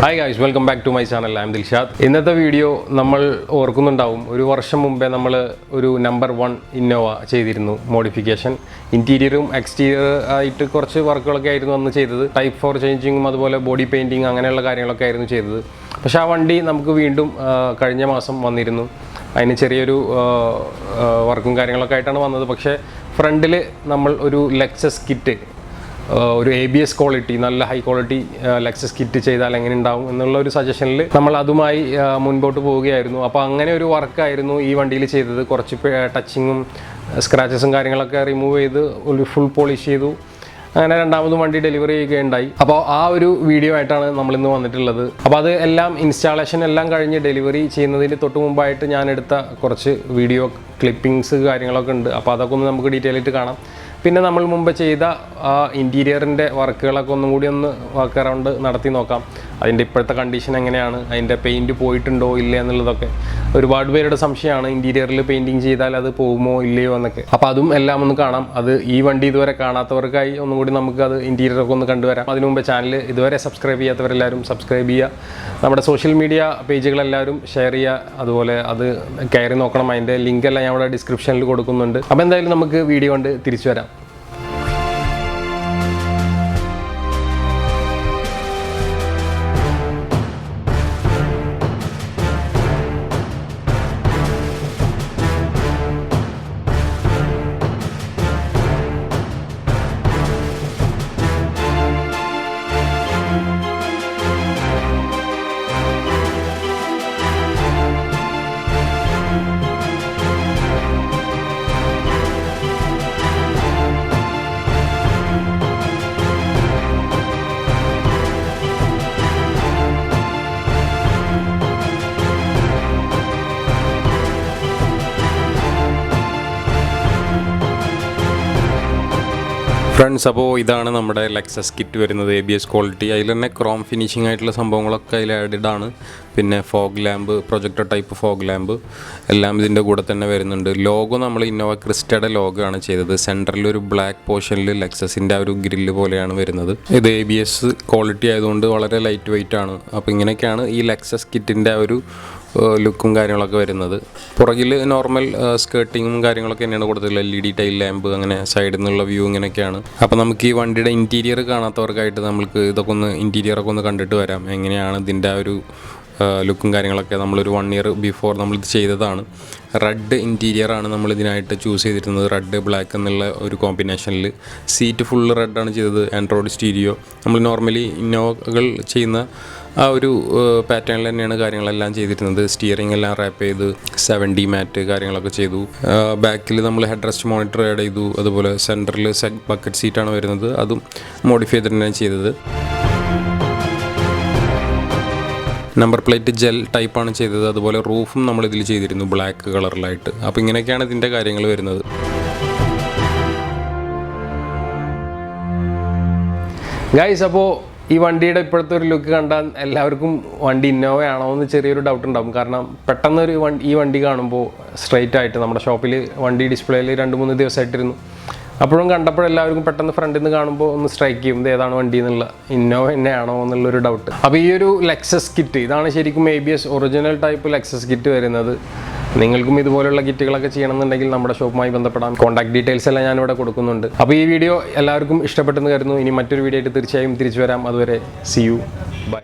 Hi guys, welcome back to my channel. I am Dilshad. ഇന്നത്തെ video നമ്മൾ ഓർക്കുന്നുണ്ടാവും ഒരു വർഷം മുമ്പേ നമ്മൾ ഒരു നമ്പർ 1 ഇന്നോവ ചെയ്തിരുന്നു മോഡിഫിക്കേഷൻ ഇന്റീരിയറും എക്സ്റ്റീരിയർ ആയിട്ട് കുറച്ച് വർക്കുകളൊക്കെ ആയിരുന്നു അന്ന് ചെയ്തത് ടൈപ്പ് 4 ചേഞ്ചിങ്ങും അതുപോലെ ബോഡി പെയിൻറ്റിങ് അങ്ങനെയുള്ള കാര്യങ്ങളൊക്കെ ആയിരുന്നു ചെയ്തത് പക്ഷേ ആ വണ്ടി നമുക്ക് വീണ്ടും കഴിഞ്ഞ മാസം വന്നിരുന്നു അതിന് ചെറിയൊരു വർക്കും കാര്യങ്ങളൊക്കെ ആയിട്ടാണ് വന്നത് പക്ഷേ ഫ്രണ്ടിൽ നമ്മൾ ഒരു ലെക്സസ് കിറ്റ് ഒരു ABS ക്വാളിറ്റി നല്ല ഹൈ ക്വാളിറ്റി ലെക്സസ് കിറ്റ് ചെയ്താൽ എങ്ങനെ ഉണ്ടാവും എന്നുള്ള ഒരു സജഷനിൽ നമ്മൾ അതുമായി മുൻപോട്ട് പോവുകയായിരുന്നു അപ്പോൾ അങ്ങനെ ഒരു വർക്കായിരുന്നു ഈ വണ്ടിയിൽ ചെയ്തത് കുറച്ച് ടച്ചിങ്ങും സ്ക്രാച്ചസും കാര്യങ്ങളൊക്കെ റിമൂവ് ചെയ്ത് ഒരു ഫുൾ പോളിഷ് ചെയ്തു അങ്ങനെ രണ്ടാമതും വണ്ടി ഡെലിവറി ചെയ്യുകയുണ്ടായി അപ്പോൾ ആ ഒരു വീഡിയോ ആയിട്ടാണ് നമ്മളിന്ന് വന്നിട്ടുള്ളത് അപ്പോൾ അത് എല്ലാം ഇൻസ്റ്റാളേഷൻ എല്ലാം കഴിഞ്ഞ് ഡെലിവറി ചെയ്യുന്നതിന് തൊട്ട് മുമ്പായിട്ട് ഞാൻ എടുത്ത കുറച്ച് വീഡിയോ ക്ലിപ്പിങ്സ് കാര്യങ്ങളൊക്കെ ഉണ്ട് അപ്പോൾ അതൊക്കെ ഒന്ന് നമുക്ക് ഡീറ്റെയിൽ ആയിട്ട് കാണാം പിന്നെ നമ്മൾ മുമ്പ് ചെയ്ത ആ ഇൻറ്റീരിയറിൻ്റെ വർക്കുകളൊക്കെ ഒന്നും കൂടി ഒന്ന് വർക്ക് അറൗണ്ട് നടത്തി നോക്കാം അതിൻ്റെ ഇപ്പോഴത്തെ കണ്ടീഷൻ എങ്ങനെയാണ് അതിൻ്റെ പെയിൻറ്റ് പോയിട്ടുണ്ടോ ഇല്ലേ എന്നുള്ളതൊക്കെ ഒരുപാട് പേരുടെ സംശയമാണ് ഇൻറ്റീരിയറിൽ പെയിൻറ്റിങ് ചെയ്താൽ അത് പോകുമോ ഇല്ലയോ എന്നൊക്കെ അപ്പോൾ അതും എല്ലാം ഒന്ന് കാണാം അത് ഈ വണ്ടി ഇതുവരെ കാണാത്തവർക്കായി ഒന്നും കൂടി നമുക്ക് അത് ഇൻറ്റീരിയറൊക്കെ ഒന്ന് കണ്ടുവരാം അതിനു മുമ്പ് ചാനൽ ഇതുവരെ സബ്സ്ക്രൈബ് ചെയ്യാത്തവരെല്ലാവരും സബ്സ്ക്രൈബ് ചെയ്യുക നമ്മുടെ സോഷ്യൽ മീഡിയ പേജുകളെല്ലാവരും ഷെയർ ചെയ്യുക അതുപോലെ അത് കയറി നോക്കണം അതിൻ്റെ ലിങ്ക് എല്ലാം ഞാൻ ഇവിടെ ഡിസ്ക്രിപ്ഷനിൽ കൊടുക്കുന്നുണ്ട് അപ്പോൾ എന്തായാലും നമുക്ക് വീഡിയോ കൊണ്ട് തിരിച്ചു വരാം ഫ്രണ്ട്സ് അപ്പോൾ ഇതാണ് നമ്മുടെ ലെക്സസ് കിറ്റ് വരുന്നത് ABS ക്വാളിറ്റി അതിൽ തന്നെ ക്രോം ഫിനിഷിംഗ് ആയിട്ടുള്ള സംഭവങ്ങളൊക്കെ അതിൽ ആഡഡ് ആണ് പിന്നെ fog lamp projector type fog lamp എല്ലാം ഇതിൻ്റെ കൂടെ തന്നെ വരുന്നുണ്ട് ലോഗോ നമ്മൾ ഇന്നോവ ക്രിസ്റ്റയുടെ ലോഗോ ആണ് ചെയ്തത് സെൻറ്ററിൽ ഒരു ബ്ലാക്ക് പോർഷനിൽ ലെക്സസിൻ്റെ ആ ഒരു ഗ്രില്ല് പോലെയാണ് വരുന്നത് ഇത് ABS ക്വാളിറ്റി ആയതുകൊണ്ട് വളരെ ലൈറ്റ് വെയിറ്റ് ആണ് അപ്പോൾ ഇങ്ങനെയൊക്കെയാണ് ഈ ലെക്സസ് കിറ്റിൻ്റെ ആ ഒരു ലുക്കും കാര്യങ്ങളൊക്കെ വരുന്നത് പുറകിൽ നോർമൽ സ്കേർട്ടിങ്ങും കാര്യങ്ങളൊക്കെ തന്നെയാണ് കൊടുത്തിട്ടുള്ളത് LED ടൈൽ ലാമ്പ് അങ്ങനെ സൈഡിൽ നിന്നുള്ള വ്യൂ ഇങ്ങനെയൊക്കെയാണ് അപ്പോൾ നമുക്ക് ഈ വണ്ടിയുടെ ഇൻറ്റീരിയർ കാണാത്തവർക്കായിട്ട് നമുക്ക് ഇതൊക്കെ ഒന്ന് ഇൻറ്റീരിയറൊക്കെ ഒന്ന് കണ്ടിട്ട് വരാം എങ്ങനെയാണ് ഇതിൻ്റെ ആ ഒരു ലുക്കും കാര്യങ്ങളൊക്കെ നമ്മളൊരു 1 ഇയർ ബിഫോർ നമ്മളിത് ചെയ്തതാണ് റെഡ് ഇൻറ്റീരിയറാണ് നമ്മൾ ഇതിനായിട്ട് ചൂസ് ചെയ്തിരുന്നത് റെഡ് ബ്ലാക്ക് എന്നുള്ള ഒരു കോമ്പിനേഷനിൽ സീറ്റ് ഫുള്ള് റെഡാണ് ചെയ്തത് ആൻഡ്രോയിഡ് സ്റ്റീരിയോ നമ്മൾ നോർമലി ഇന്നോവകൾ ചെയ്യുന്ന ആ ഒരു പാറ്റേണിൽ തന്നെയാണ് കാര്യങ്ങളെല്ലാം ചെയ്തിരുന്നത് സ്റ്റിയറിംഗ് എല്ലാം റാപ്പ് ചെയ്ത് 7D മാറ്റ് കാര്യങ്ങളൊക്കെ ചെയ്തു ബാക്കിൽ നമ്മൾ ഹെഡ് റെസ്റ്റ് മോണിറ്റർ ആഡ് ചെയ്തു അതുപോലെ സെൻറ്ററിൽ ബക്കറ്റ് സീറ്റാണ് വരുന്നത് അതും മോഡിഫൈ ചെയ്തിട്ട് തന്നെയാണ് ചെയ്തത് നമ്പർ പ്ലേറ്റ് ജെൽ ടൈപ്പാണ് ചെയ്തത് അതുപോലെ റൂഫും നമ്മളിതിൽ ചെയ്തിരുന്നു ബ്ലാക്ക് കളറിലായിട്ട് അപ്പോൾ ഇങ്ങനെയൊക്കെയാണ് ഇതിൻ്റെ കാര്യങ്ങൾ വരുന്നത് ഗൈസ് അപ്പോൾ ഈ വണ്ടിയുടെ ഇപ്പോഴത്തെ ഒരു ലുക്ക് കണ്ടാൽ എല്ലാവർക്കും വണ്ടി ഇന്നോവ ആണോ എന്ന് ചെറിയൊരു ഡൗട്ട് ഉണ്ടാകും കാരണം പെട്ടെന്നൊരു ഈ വണ്ടി കാണുമ്പോൾ സ്ട്രെയിറ്റ് ആയിട്ട് നമ്മുടെ ഷോപ്പിൽ വണ്ടി ഡിസ്പ്ലേയിൽ 2-3 ദിവസമായിട്ടിരുന്നു അപ്പോഴും കണ്ടപ്പോഴെല്ലാവർക്കും പെട്ടെന്ന് ഫ്രണ്ടിൽ നിന്ന് കാണുമ്പോൾ ഒന്ന് സ്ട്രൈക്ക് ചെയ്യും ഇത് ഏതാണ് വണ്ടി എന്നുള്ള ഇന്നോവ തന്നെയാണോ എന്നുള്ളൊരു ഡൗട്ട് അപ്പോൾ ഈ ഒരു ലെക്സസ് കിറ്റ് ഇതാണ് ശരിക്കും ABS original type Lexus kit വരുന്നത് നിങ്ങൾക്കും ഇതുപോലുള്ള കിറ്റുകളൊക്കെ ചെയ്യണമെന്നുണ്ടെങ്കിൽ നമ്മുടെ ഷോപ്പുമായി ബന്ധപ്പെടാം കോൺടാക്ട് ഡീറ്റെയിൽസ് എല്ലാം ഞാനിവിടെ കൊടുക്കുന്നുണ്ട് അപ്പോൾ ഈ വീഡിയോ എല്ലാവർക്കും ഇഷ്ടപ്പെട്ടെന്ന് കരുതുന്നു ഇനി മറ്റൊരു വീഡിയോ ആയിട്ട് തീർച്ചയായും തിരിച്ചു വരാം അതുവരെ സി യു ബൈ